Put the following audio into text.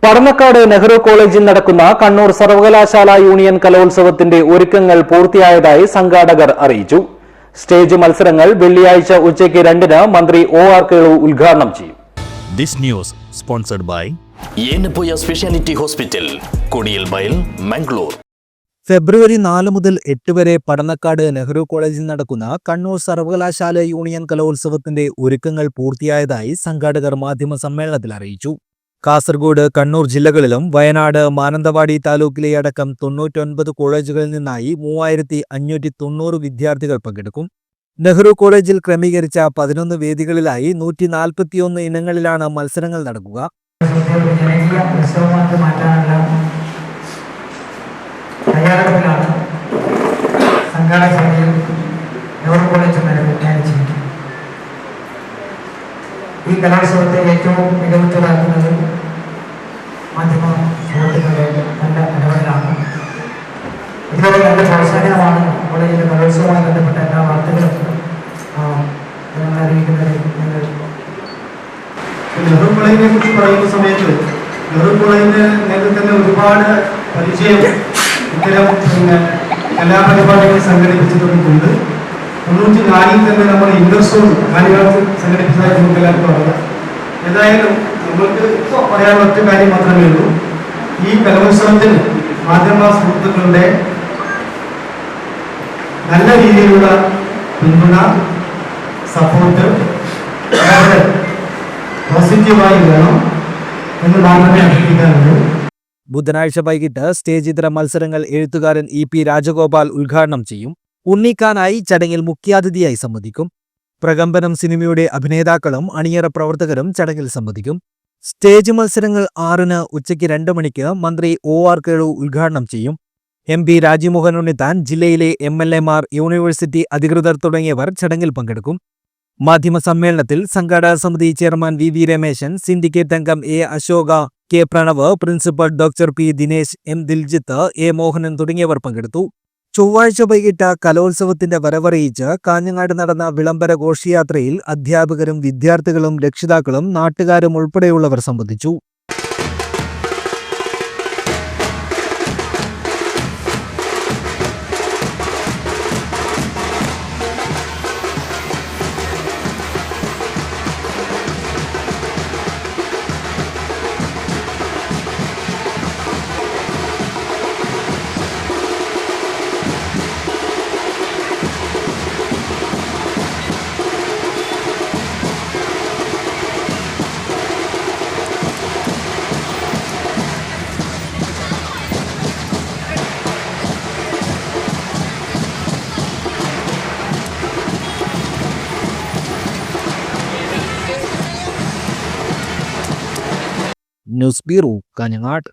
പടന്നക്കാട് നെഹ്റു കോളേജിൽ നടക്കുന്ന കണ്ണൂർ സർവകലാശാല യൂണിയൻ കലോത്സവത്തിന്റെ ഒരുക്കങ്ങൾ പൂർത്തിയായതായി സംഘാടകർ അറിയിച്ചു. സ്റ്റേജ് മത്സരങ്ങൾ വെള്ളിയാഴ്ച ഉച്ചയ്ക്ക് 2-ന് മന്ത്രി ഒ.ആർ. കേളു ഉദ്ഘാടനം ചെയ്യും. This news sponsored by speciality hospital, Kodialbail, Mangalore. February 4 മുതൽ 8 വരെ പടന്നക്കാട് നെഹ്റു കോളേജിൽ നടക്കുന്ന കണ്ണൂർ സർവകലാശാല യൂണിയൻ കലോത്സവത്തിന്റെ ഒരുക്കങ്ങൾ പൂർത്തിയായതായി സംഘാടകർ മാധ്യമ സമ്മേളനത്തിൽ അറിയിച്ചു. കാസർഗോഡ്, കണ്ണൂർ ജില്ലകളിലും വയനാട്, മാനന്തവാടി താലൂക്കിലെ അടക്കം 99 കോളേജുകളിൽ നിന്നായി 3590 വിദ്യാർത്ഥികൾ പങ്കെടുക്കും. നെഹ്റു കോളേജിൽ ക്രമീകരിച്ച 11 വേദികളിലായി 141 ഇനങ്ങളിലാണ് മത്സരങ്ങൾ നടക്കുക. തയ്യാറെടുപ്പിലാണ് സംഘാടക സമിതിയും നെഹ്റു കോളേജും വ്യാഖ്യാനിച്ചിരിക്കുന്നത്. ഈ കലോത്സവത്തെ ഏറ്റവും മികവുറ്റതാക്കുന്നത് മാധ്യമ സുഹൃത്തുക്കളുടെ നല്ല ഇടപെടലാണ്. ഇതുവരെ നല്ല പ്രോത്സാഹനമാണ് കോളേജിൻ്റെ കലോത്സവവുമായി ബന്ധപ്പെട്ട എല്ലാ വാർത്തകളും ഞങ്ങൾ അറിയിക്കുന്നത്. നെഹ്റു കോളേജിനെ കുറിച്ച് പറയുന്ന സമയത്ത് നെഹ്റു കോളേജിന് നേരത്തെ തന്നെ ഒരുപാട് പരിചയം ഇത്തരം കലാപരിപാടികൾ സംഘടിപ്പിച്ചിട്ടുണ്ട്. 94-ൽ തന്നെ നമ്മൾ ഇന്റർസോൺ കാര്യങ്ങൾക്ക് സംഘടിപ്പിച്ചതായി നമുക്ക് എല്ലാവർക്കും അറിയാം. ഏതായാലും നമ്മൾക്ക് ഇപ്പോൾ പറയാനുള്ള ഒറ്റ കാര്യം മാത്രമേ ഉള്ളൂ. ഈ കലോത്സവത്തിന് മാധ്യമ സുഹൃത്തുക്കളുടെ നല്ല രീതിയിലുള്ള പിന്തുണ, സപ്പോർട്ട് വളരെ പോസിറ്റീവായി വേണം എന്ന് മാത്രമേ അഭ്യർത്ഥിക്കാനുള്ളൂ. ബുധനാഴ്ച വൈകിട്ട് സ്റ്റേജ് ഇതര മത്സരങ്ങൾ എഴുത്തുകാരൻ ഇ പി രാജഗോപാൽ ഉദ്ഘാടനം ചെയ്യും. ഉണ്ണിക്കാനായി ചടങ്ങിൽ മുഖ്യാതിഥിയായി സംബന്ധിക്കും. പ്രകമ്പനം സിനിമയുടെ അഭിനേതാക്കളും അണിയറ പ്രവർത്തകരും ചടങ്ങിൽ സംബന്ധിക്കും. സ്റ്റേജ് മത്സരങ്ങൾ 6-ന് ഉച്ചയ്ക്ക് 2 മണിക്ക് മന്ത്രി ഒ.ആർ. കേളു ഉദ്ഘാടനം ചെയ്യും. MP രാജ്മോഹൻ ഉണ്ണിത്താൻ, ജില്ലയിലെ MLA മാർ, യൂണിവേഴ്സിറ്റി അധികൃതർ തുടങ്ങിയവർ ചടങ്ങിൽ പങ്കെടുക്കും. മാധ്യമ സമ്മേളനത്തിൽ സംഘാടക സമിതി ചെയർമാൻ വി രമേശൻ, സിൻഡിക്കേറ്റ് അംഗം A Ashoka, K Pranav, principal doctor P Dinesh, M Diljith, A Mohanan തുടങ്ങിയവർ പങ്കെടുത്തു. ചൊവ്വാഴ്ച വൈകിട്ട് കലോത്സവത്തിന്റെ വരവറിയിച്ച് കാഞ്ഞങ്ങാട് നടന്ന വിളംബര ഘോഷയാത്രയിൽ അധ്യാപകരും വിദ്യാർത്ഥികളും രക്ഷിതാക്കളും നാട്ടുകാരും ഉൾപ്പെടെയുള്ളവർ സംബന്ധിച്ചു. News bureau, Kanhangad.